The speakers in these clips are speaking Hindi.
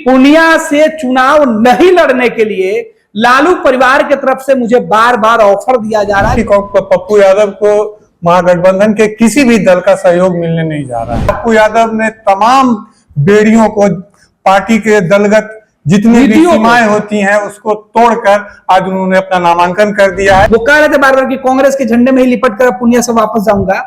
पूर्णिया से चुनाव नहीं लड़ने के लिए लालू परिवार की तरफ से मुझे बार बार ऑफर दिया जा रहा है। पप्पू यादव को महागठबंधन के किसी भी दल का सहयोग मिलने नहीं जा रहा है। पप्पू यादव ने तमाम बेड़ियों को, पार्टी के दलगत जितनी भी सीमाएं होती हैं उसको तोड़कर आज उन्होंने अपना नामांकन कर दिया है। वो कह रहे थे बार बार कि कांग्रेस के झंडे में ही लिपट कर पूर्णिया से वापस जाऊंगा।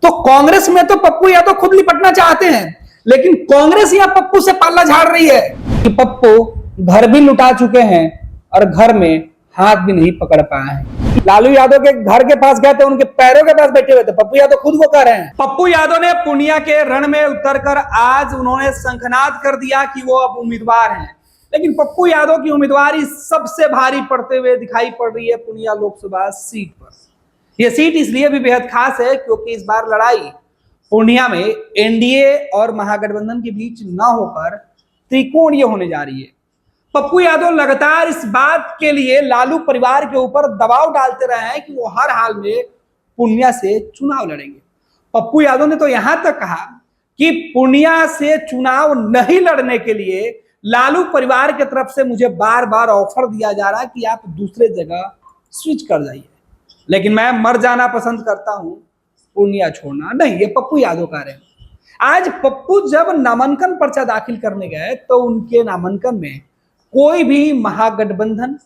तो कांग्रेस में तो पप्पू यादव खुद लिपटना चाहते हैं, लेकिन कांग्रेस यहाँ पप्पू से पाला झाड़ रही है कि पप्पू घर भी लुटा चुके हैं और घर में हाथ भी नहीं पकड़ पाए हैं। लालू यादव के घर के पास गए थे, उनके पैरों के पास बैठे हुए थे। पप्पू यादव खुद वो कह रहे हैं। पप्पू यादव ने पूर्णिया के रण में उतरकर आज उन्होंने शंखनाद कर दिया कि वो अब उम्मीदवार हैं, लेकिन पप्पू यादव की उम्मीदवारी सबसे भारी पड़ते हुए दिखाई पड़ रही है पूर्णिया लोकसभा सीट पर। यह सीट इसलिए भी बेहद खास है क्योंकि इस बार लड़ाई पूर्णिया में एनडीए और महागठबंधन के बीच न होकर त्रिकोणीय होने जा रही है। पप्पू यादव लगातार इस बात के लिए लालू परिवार के ऊपर दबाव डालते रहे हैं कि वो हर हाल में पूर्णिया से चुनाव लड़ेंगे। पप्पू यादव ने तो यहां तक कहा कि पूर्णिया से चुनाव नहीं लड़ने के लिए लालू परिवार की तरफ से मुझे बार बार ऑफर दिया जा रहा है कि आप दूसरे जगह स्विच कर जाइए, लेकिन मैं मर जाना पसंद करता हूं, पूर्णिया छोड़ना नहीं। ये पप्पू यादव कह रहे हैं। आज पप्पू जब नामांकन पर्चा दाखिल करने गए तो उनके नामांकन में कोई भी महागठबंधन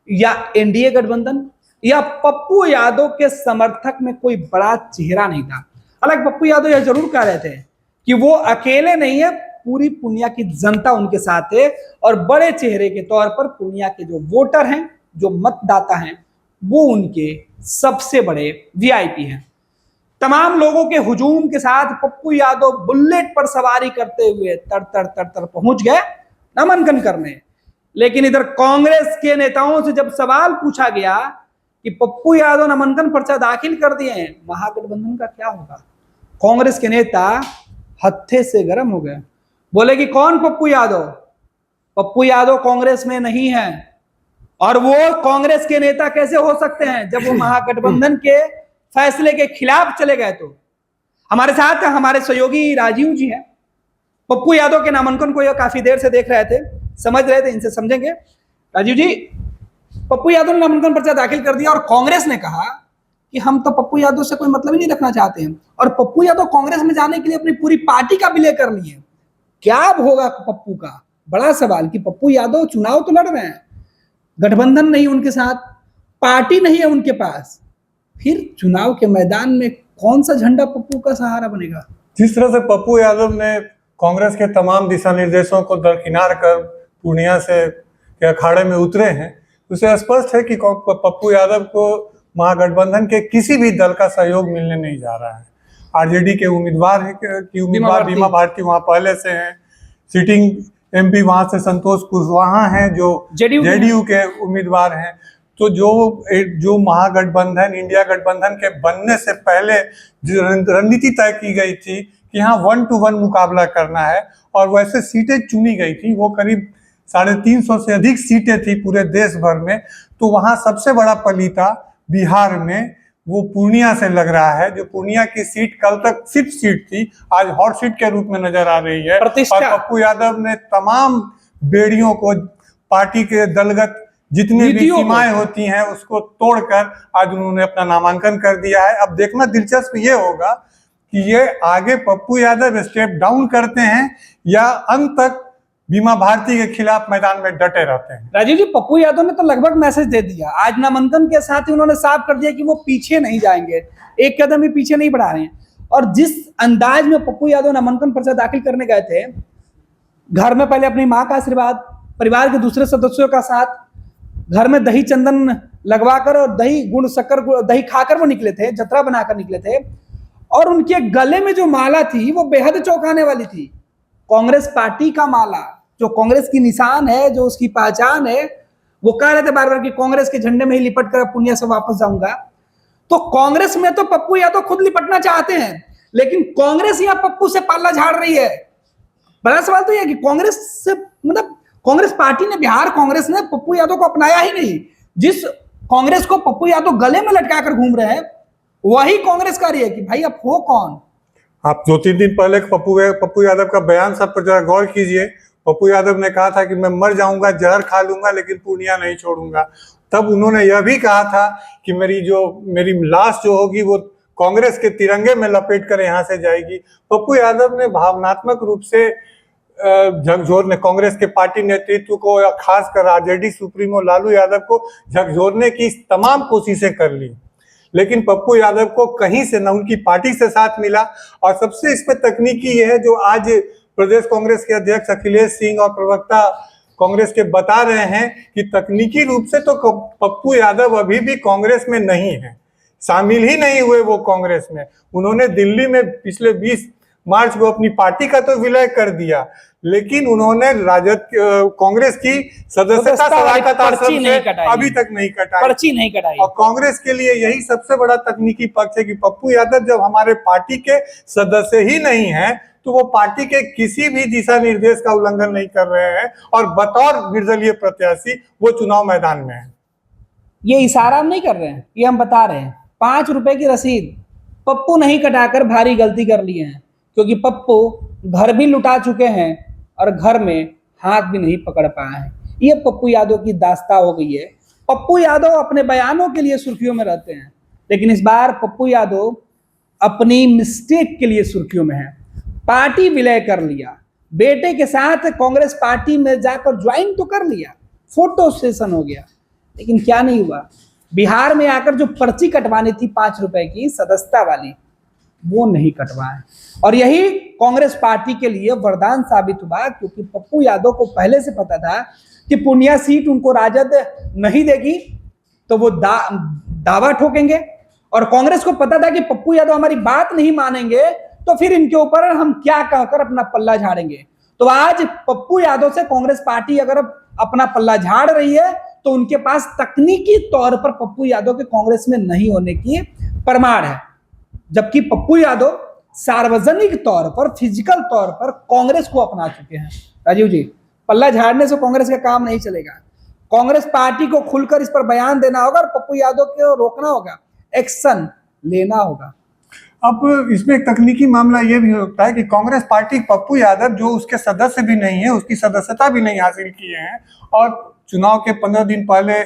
या एनडीए गठबंधन या पप्पू यादव के समर्थक में कोई बड़ा चेहरा नहीं था। हालांकि पप्पू यादव यह जरूर कह रहे थे कि वो अकेले नहीं है, पूरी पूर्णिया की जनता उनके साथ है और बड़े चेहरे के तौर पर पूर्णिया के जो वोटर हैं, जो मतदाता हैं, वो उनके सबसे बड़े वीआईपी हैं। तमाम लोगों के हुजूम के साथ पप्पू यादव बुलेट पर सवारी करते हुए तर पहुंच गए नामांकन करने। लेकिन इधर कांग्रेस के नेताओं से जब सवाल पूछा गया कि पप्पू यादव नामांकन पर्चा दाखिल कर दिए हैं, महागठबंधन का क्या होगा, कांग्रेस के नेता हत्थे से गर्म हो गए। बोले कि कौन पप्पू यादव? पप्पू यादव कांग्रेस में नहीं है और वो कांग्रेस के नेता कैसे हो सकते हैं जब वो महागठबंधन के फैसले के खिलाफ चले गए। तो हमारे साथ हमारे सहयोगी राजीव जी हैं। पप्पू यादव के नामांकन को यह काफी देर से देख रहे थे, समझ रहे थे, इनसे समझेंगे। राजीव जी, पप्पू यादव ने नामांकन पर्चा दाखिल कर दिया और कांग्रेस ने कहा कि हम तो पप्पू यादव से कोई मतलब ही नहीं रखना चाहते हैं और पप्पू यादव कांग्रेस में जाने के लिए अपनी पूरी पार्टी का विलय कर लिए। क्या होगा पप्पू का? बड़ा सवाल कि पप्पू यादव चुनाव तो लड़ रहे हैं, गठबंधन नहीं उनके साथ, पार्टी नहीं है उनके पास, फिर चुनाव के मैदान में कौन सा झंडा पप्पू का सहारा बनेगा? जिस तरह से पप्पू यादव ने कांग्रेस के तमाम दिशा निर्देशों को दरकिनार कर पूर्णिया से के अखाड़े में उतरे हैं, उसे स्पष्ट है कि पप्पू यादव को महागठबंधन के किसी भी दल का सहयोग मिलने नहीं जा रहा है। आरजेडी के उम्मीदवार है कि उम्मीदवार बीमा भारती वहां पहले से हैं, सिटिंग एमपी वहां से संतोष कुशवाहा हैं जो जेडीयू के उम्मीदवार हैं। तो जो महागठबंधन, इंडिया गठबंधन के बनने से पहले जो रणनीति तय की गई थी कि यहाँ 1-to-1 मुकाबला करना है और वैसे सीटें चुनी गई थी, वो करीब 350 से अधिक सीटें थी पूरे देश भर में। तो वहाँ सबसे बड़ा पलीता बिहार में वो पूर्णिया से लग रहा है। जो पूर्णिया की सीट कल तक सिर्फ सीट थी, आज हॉट सीट के रूप में नजर आ रही है। और पप्पू यादव ने तमाम बेड़ियों को, पार्टी के दलगत जितनी भी सीमाएं होती हैं उसको तोड़कर आज उन्होंने अपना नामांकन कर दिया है। अब देखना दिलचस्प ये होगा कि ये आगे पप्पू यादव स्टेप डाउन करते हैं या अंत तक बीमा भारती के खिलाफ मैदान में डटे रहते हैं। राजीव जी, पप्पू यादव ने तो लगभग मैसेज दे दिया। आज नामांकन के साथ ही उन्होंने साफ कर दिया कि वो पीछे नहीं जाएंगे, एक कदम भी पीछे नहीं बढ़ा रहे हैं। और जिस अंदाज में पप्पू यादव नामांकन पर्चा दाखिल करने गए थे, घर में पहले अपनी माँ का आशीर्वाद, परिवार के दूसरे सदस्यों का साथ, घर में दही चंदन लगवाकर और दही गुड़ शक्कर दही खाकर वो निकले थे, जतरा बनाकर निकले थे। और उनके गले में जो माला थी वो बेहद चौंकाने वाली थी। कांग्रेस पार्टी का माला, जो कांग्रेस की निशान है, जो उसकी पहचान है। वो कह रहे थे बार बार कि कांग्रेस के झंडे में ही लिपट कर पूर्णिया से वापस जाऊंगा। तो कांग्रेस में तो पप्पू यादव खुद लिपटना चाहते हैं, लेकिन कांग्रेस यहाँ पप्पू से पाला झाड़ रही है। बड़ा सवाल तो यह कि कांग्रेस से मतलब कांग्रेस पार्टी ने, बिहार कांग्रेस ने पप्पू यादव को अपनाया ही नहीं। जिस कांग्रेस को पप्पू यादव गले में लटकाकर घूम रहे हैं, वही कांग्रेस का रही है कि भाई आप हो कौन? आप 2-3 दिन पहले पप्पू यादव का बयान सब पर जरा गौर कीजिए। पप्पू यादव ने कहा था कि मैं मर जाऊंगा, जहर खा लूंगा, लेकिन पूर्णिया नहीं छोड़ूंगा। तब उन्होंने यह भी कहा था कि मेरी लाश जो होगी वो कांग्रेस के तिरंगे में लपेट कर यहाँ से जाएगी। पप्पू यादव ने भावनात्मक रूप से झकझोरने, कांग्रेस के पार्टी नेतृत्व को या खासकर आरजेडी सुप्रीमो लालू यादव को झकझोरने की तमाम कोशिशें कर ली, लेकिन पप्पू यादव को कहीं से न उनकी पार्टी से साथ मिला। और सबसे इस पे तकनीकी ये है जो आज प्रदेश कांग्रेस के अध्यक्ष अखिलेश सिंह और प्रवक्ता कांग्रेस के बता रहे हैं कि तकनीकी रूप से तो पप्पू यादव अभी भी कांग्रेस में नहीं है, शामिल ही नहीं हुए वो कांग्रेस में। उन्होंने दिल्ली में पिछले 20 मार्च को अपनी पार्टी का तो विलय कर दिया, लेकिन उन्होंने राजद कांग्रेस की सदस्यता सलाखत आश्रम से अभी तक नहीं कटाई, पर्ची नहीं कटाई। और कांग्रेस के लिए यही सबसे बड़ा तकनीकी पक्ष है कि पप्पू यादव जब हमारे पार्टी के सदस्य ही नहीं है तो वो पार्टी के किसी भी दिशा निर्देश का उल्लंघन नहीं कर रहे हैं और बतौर निर्दलीय प्रत्याशी वो चुनाव मैदान में है। ये इशारा हम नहीं कर रहे हैं, ये हम बता रहे हैं। 5 रुपए की रसीद पप्पू नहीं कटाकर भारी गलती कर लिए हैं, क्योंकि पप्पू घर भी लुटा चुके हैं और घर में हाथ भी नहीं पकड़ पाए हैं। ये पप्पू यादव की दास्ता हो गई है। पप्पू यादव अपने बयानों के लिए सुर्खियों में रहते हैं, लेकिन इस बार पप्पू यादव अपनी मिस्टेक के लिए सुर्खियों में है। पार्टी विलय कर लिया, बेटे के साथ कांग्रेस पार्टी में जाकर ज्वाइन तो कर लिया, फोटो सेशन हो गया, लेकिन क्या नहीं हुआ। बिहार में आकर जो पर्ची कटवानी थी 5 रुपए की सदस्यता वाली, वो नहीं कटवाए, और यही कांग्रेस पार्टी के लिए वरदान साबित हुआ, क्योंकि पप्पू यादव को पहले से पता था कि पूर्णिया सीट उनको राजद नहीं देगी, तो वो दावा ठोकेंगे। और कांग्रेस को पता था कि पप्पू यादव हमारी बात नहीं मानेंगे, तो फिर इनके ऊपर हम क्या कहकर अपना पल्ला झाड़ेंगे। तो आज पप्पू यादव से कांग्रेस पार्टी अगर अपना पल्ला झाड़ रही है तो उनके पास तकनीकी तौर पर पप्पू यादव के कांग्रेस में नहीं होने की प्रमाण है, जबकि पप्पू यादव सार्वजनिक तौर पर, फिजिकल तौर पर कांग्रेस को अपना चुके हैं। राजीव जी, पल्ला झाड़ने से कांग्रेस का काम नहीं चलेगा। कांग्रेस पार्टी को खुलकर इस पर बयान देना होगा और पप्पू यादव को रोकना होगा, एक्शन लेना होगा। अब इसमें एक तकनीकी मामला यह भी होता है कि कांग्रेस पार्टी पप्पू यादव जो उसके सदस्य भी नहीं है, उसकी सदस्यता भी नहीं हासिल किए हैं, और चुनाव के 15 दिन पहले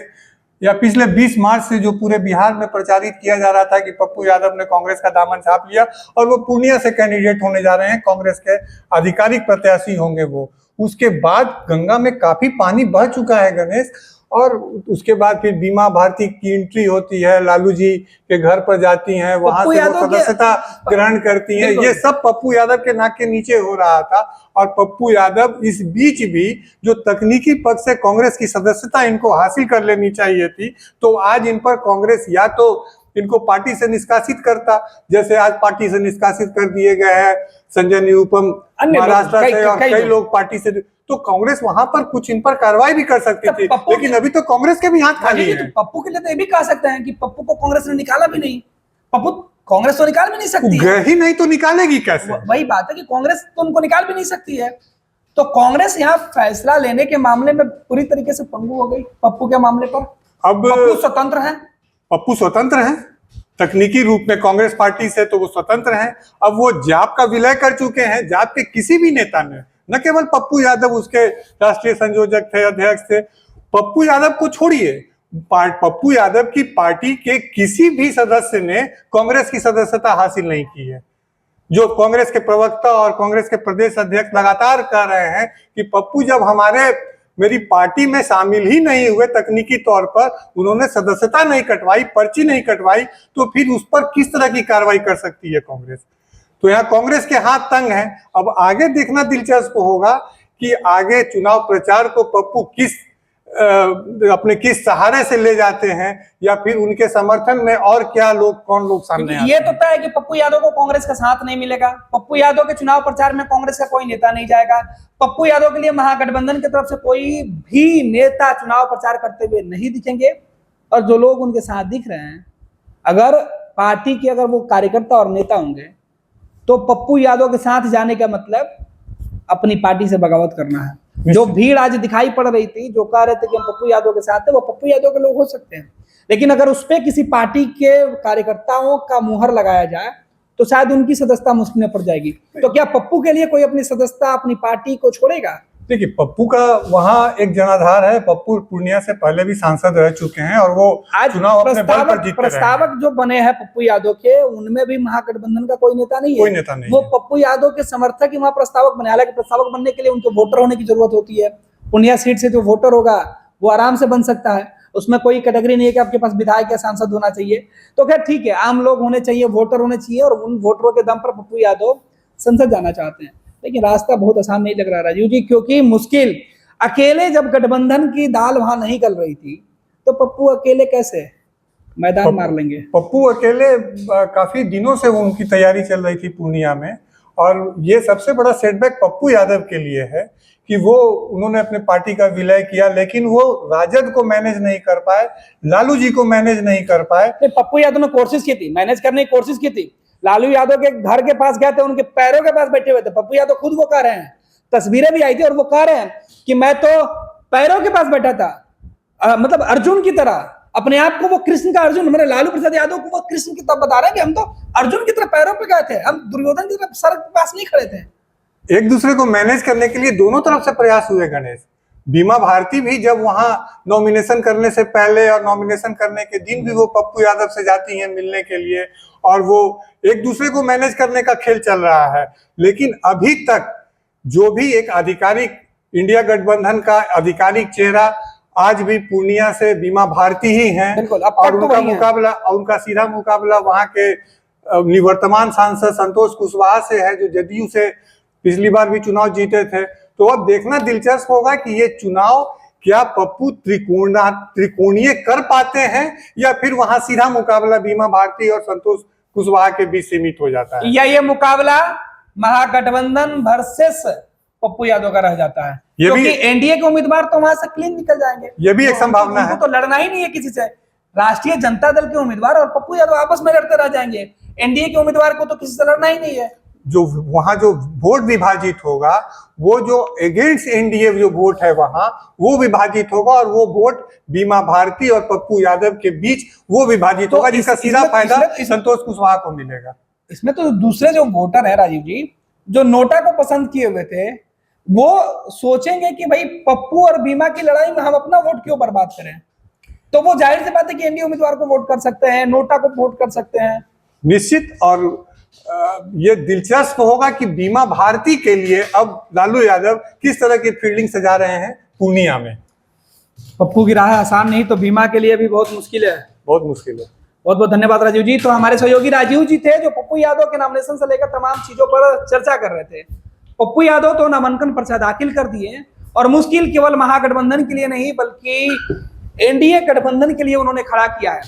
या पिछले 20 मार्च से जो पूरे बिहार में प्रचारित किया जा रहा था कि पप्पू यादव ने कांग्रेस का दामन छाप लिया और वो पूर्णिया से कैंडिडेट होने जा रहे हैं, कांग्रेस के आधिकारिक प्रत्याशी होंगे वो। उसके बाद गंगा में काफी पानी बह चुका है गणेश, और उसके बाद फिर बीमा भारती की एंट्री होती है, लालू जी के घर पर जाती हैं, वहां से वो सदस्यता ग्रहण करती हैं। ये सब पप्पू यादव के नाक के नीचे हो रहा था, और पप्पू यादव इस बीच भी जो तकनीकी पक्ष से कांग्रेस की सदस्यता इनको हासिल कर लेनी चाहिए थी, तो आज इन पर कांग्रेस या तो इनको पार्टी से निष्कासित करता, जैसे आज पार्टी से निष्कासित कर दिए गए हैं संजय निरुपम महाराष्ट्र से, और कई लोग पार्टी से, तो कांग्रेस वहां पर कुछ इन पर कार्रवाई भी कर सकती थी, लेकिन अभी तो कांग्रेस के भी हाथ खाली है। तो पप्पू के लिए तो ये भी कह सकते हैं कि पप्पू को कांग्रेस ने निकाला भी नहीं, पप्पू कांग्रेस तो निकाल भी नहीं सकती है। ही नहीं तो निकालेगी कैसे? वही बात है कि कांग्रेस तो उनको निकाल भी नहीं सकती है। तो कांग्रेस यहाँ फैसला लेने के मामले में पूरी तरीके से पंगु हो गई पप्पू के मामले पर। अब पप्पू स्वतंत्र है, पप्पू स्वतंत्र है तकनीकी रूप में कांग्रेस पार्टी से, तो वो स्वतंत्र हैं। अब वो जाप का विलय कर चुके हैं। जाप के किसी भी नेता ने, न केवल पप्पू यादव उसके राष्ट्रीय संयोजक थे, अध्यक्ष थे, पप्पू यादव को छोड़िए, पप्पू यादव की पार्टी के किसी भी सदस्य ने कांग्रेस की सदस्यता हासिल नहीं की है। जो कांग्रेस के प्रवक्ता और कांग्रेस के प्रदेश अध्यक्ष लगातार कह रहे हैं कि पप्पू जब मेरी पार्टी में शामिल ही नहीं हुए, तकनीकी तौर पर उन्होंने सदस्यता नहीं कटवाई, पर्ची नहीं कटवाई, तो फिर उस पर किस तरह की कार्रवाई कर सकती है कांग्रेस? तो यहाँ कांग्रेस के हाथ तंग है। अब आगे देखना दिलचस्प होगा कि आगे चुनाव प्रचार को पप्पू अपने किस सहारे से ले जाते हैं, या फिर उनके समर्थन में और क्या कौन लोग सामने आते हैं। ये तो तय है कि पप्पू यादव को कांग्रेस का साथ नहीं मिलेगा। पप्पू यादव के चुनाव प्रचार में कांग्रेस का कोई नेता नहीं जाएगा। पप्पू यादव के लिए महागठबंधन की तरफ से कोई भी नेता चुनाव प्रचार करते हुए नहीं दिखेंगे। और जो लोग उनके साथ दिख रहे हैं, अगर पार्टी के वो कार्यकर्ता और नेता होंगे, तो पप्पू यादव के साथ जाने का मतलब अपनी पार्टी से बगावत करना है। जो भीड़ आज दिखाई पड़ रही थी, जो कह रहे थे कि हम पप्पू यादव के साथ है, वो पप्पू यादव के लोग हो सकते हैं, लेकिन अगर उस पर किसी पार्टी के कार्यकर्ताओं का मुहर लगाया जाए तो शायद उनकी सदस्यता मुश्किल में पड़ जाएगी। तो क्या पप्पू के लिए कोई अपनी सदस्यता अपनी पार्टी को छोड़ेगा? देखिए, पप्पू का वहाँ एक जनाधार है। पप्पू पूर्णिया से पहले भी सांसद रह चुके हैं और वो आज चुनाव अपने बल पर जीतते रहे हैं। प्रस्तावक जो बने हैं पप्पू यादव के, उनमें भी महागठबंधन का कोई नेता नहीं है। कोई नेता नहीं वो है। पप्पू यादव के समर्थक ही वहां प्रस्तावक बने। हालांकि प्रस्तावक बनने के लिए उनको वोटर होने की जरूरत होती है। पूर्णिया सीट से जो वोटर होगा वो आराम से बन सकता है। उसमें कोई कैटेगरी नहीं है कि आपके पास विधायक या सांसद होना चाहिए। तो खैर ठीक है, आम लोग होने चाहिए, वोटर होने चाहिए, और उन वोटरों के दम पर पप्पू यादव संसद जाना चाहते हैं। लेकिन रास्ता बहुत आसान नहीं लग रहा राजीव जी, क्योंकि मुश्किल, अकेले जब गठबंधन की दाल वहां नहीं गल रही थी तो पप्पू अकेले कैसे मैदान मार लेंगे। पप्पू अकेले काफी दिनों से उनकी तैयारी चल रही थी पूर्णिया में, और ये सबसे बड़ा सेटबैक पप्पू यादव के लिए है कि वो उन्होंने अपने पार्टी का विलय किया, लेकिन वो राजद को मैनेज नहीं कर पाए, लालू जी को मैनेज नहीं कर पाए। पप्पू यादव ने कोशिश की थी, मैनेज करने की कोशिश की थी। लालू यादव के घर के पास गए थे, उनके पैरों के पास बैठे हुए थे। पप्पू यादव खुद वो कह रहे हैं, तस्वीरें भी आई थी, और वो कह रहे हैं कि मैं तो पैरों के पास बैठा था, मतलब अर्जुन की तरह, अपने आप को वो कृष्ण का अर्जुन, मेरे लालू प्रसाद यादव को वो कृष्ण की तरह बता रहे हैं कि हम तो अर्जुन की तरह पैरों पे गए थे, हम दुर्योधन की तरह सर के पास नहीं खड़े थे। एक दूसरे को मैनेज करने के लिए दोनों तरफ से प्रयास हुए गणेश। बीमा भारती भी जब वहां नॉमिनेशन करने से पहले और नॉमिनेशन करने के दिन भी वो पप्पू यादव से जाती हैं मिलने के लिए, और वो एक दूसरे को मैनेज करने का खेल चल रहा है। लेकिन अभी तक जो भी एक आधिकारिक इंडिया गठबंधन का आधिकारिक चेहरा आज भी पूर्णिया से बीमा भारती ही हैं, बिल्कुल, और उनका मुकाबला, उनका सीधा मुकाबला वहां के निवर्तमान सांसद संतोष कुशवाहा से है, जो जदयू से पिछली बार भी चुनाव जीते थे। तो अब देखना दिलचस्प होगा कि ये चुनाव क्या पप्पू त्रिकोणीय कर पाते हैं, या फिर वहां सीधा मुकाबला बीमा भारती और संतोष कुशवाहा के बीच सीमित हो जाता है, या ये मुकाबला महागठबंधन वर्सेस पप्पू यादव का रह जाता है, क्योंकि एनडीए के उम्मीदवार तो वहां से क्लीन निकल जाएंगे। ये भी एक संभावना है। तो लड़ना ही नहीं है किसी से। राष्ट्रीय जनता दल के उम्मीदवार और पप्पू यादव आपस में लड़ते रह जाएंगे। एनडीए के उम्मीदवार को तो किसी से लड़ना ही नहीं है। जो वहां जो वोट विभाजित होगा, वो जो अगेंस्ट एनडीए जो वोट है वहां, वो विभाजित होगा, और वो वोट बीमा भारती और पप्पू यादव के बीच वो विभाजित होगा, जिसका सीधा फायदा संतोष कुशवाहा को मिलेगा। इसमें तो दूसरे जो वोटर है राजीव जी, जो नोटा को पसंद किए हुए थे, वो सोचेंगे कि भाई पप्पू और बीमा की लड़ाई में हम अपना वोट क्यों बर्बाद करें। तो वो जाहिर सी बात है कि एनडीए उम्मीदवार को वोट कर सकते हैं, नोटा को वोट कर सकते हैं निश्चित। और ये दिलचस्प होगा कि बीमा भारती के लिए अब लालू यादव किस तरह की फील्डिंग सजा रहे हैं पूर्णिया में। पप्पू की राह आसान नहीं, तो बीमा के लिए भी बहुत मुश्किल है, बहुत मुश्किल है। बहुत बहुत धन्यवाद राजीव जी। तो हमारे सहयोगी राजीव जी थे, जो पप्पू यादव के नॉमिनेशन से लेकर तमाम चीजों पर चर्चा कर रहे थे। पप्पू यादव तो नामांकन पर्चा दाखिल कर दिए, और मुश्किल केवल महागठबंधन के लिए नहीं बल्कि एनडीए गठबंधन के लिए उन्होंने खड़ा किया है।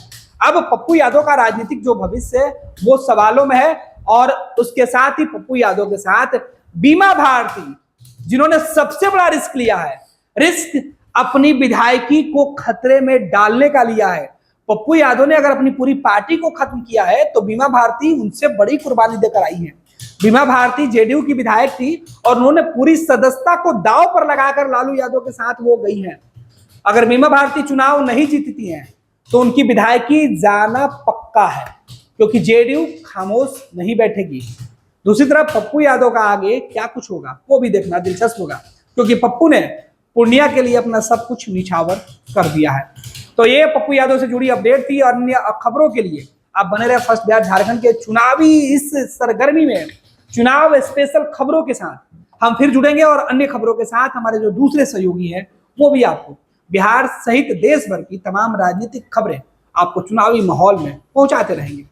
अब पप्पू यादव का राजनीतिक जो भविष्य है वो सवालों में है, और उसके साथ ही पप्पू यादव के साथ बीमा भारती, जिन्होंने सबसे बड़ा रिस्क लिया है, रिस्क अपनी विधायकी को खतरे में डालने का लिया है। पप्पू यादव ने अगर अपनी पूरी पार्टी को खत्म किया है, तो बीमा भारती उनसे बड़ी कुर्बानी देकर आई है। बीमा भारती जेडीयू की विधायक थी, और उन्होंने पूरी सदस्यता को दांव पर लगाकर लालू यादव के साथ वो गई हैं। अगर बीमा भारती चुनाव नहीं जीतती हैं, तो उनकी विधायकी जाना पक्का है, क्योंकि जेडीयू खामोश नहीं बैठेगी। दूसरी तरफ पप्पू यादव का आगे क्या कुछ होगा वो भी देखना दिलचस्प होगा, क्योंकि पप्पू ने पूर्णिया के लिए अपना सब कुछ निछावर कर दिया है। तो ये पप्पू यादव से जुड़ी अपडेट थी, और अन्य खबरों के लिए आप बने रहे फर्स्ट बिहार झारखंड के चुनावी इस सरगर्मी में, चुनाव स्पेशल खबरों के साथ हम फिर जुड़ेंगे, और अन्य खबरों के साथ हमारे जो दूसरे सहयोगी हैं वो भी आपको बिहार सहित देश भर की तमाम राजनीतिक खबरें आपको चुनावी माहौल में पहुंचाते रहेंगे।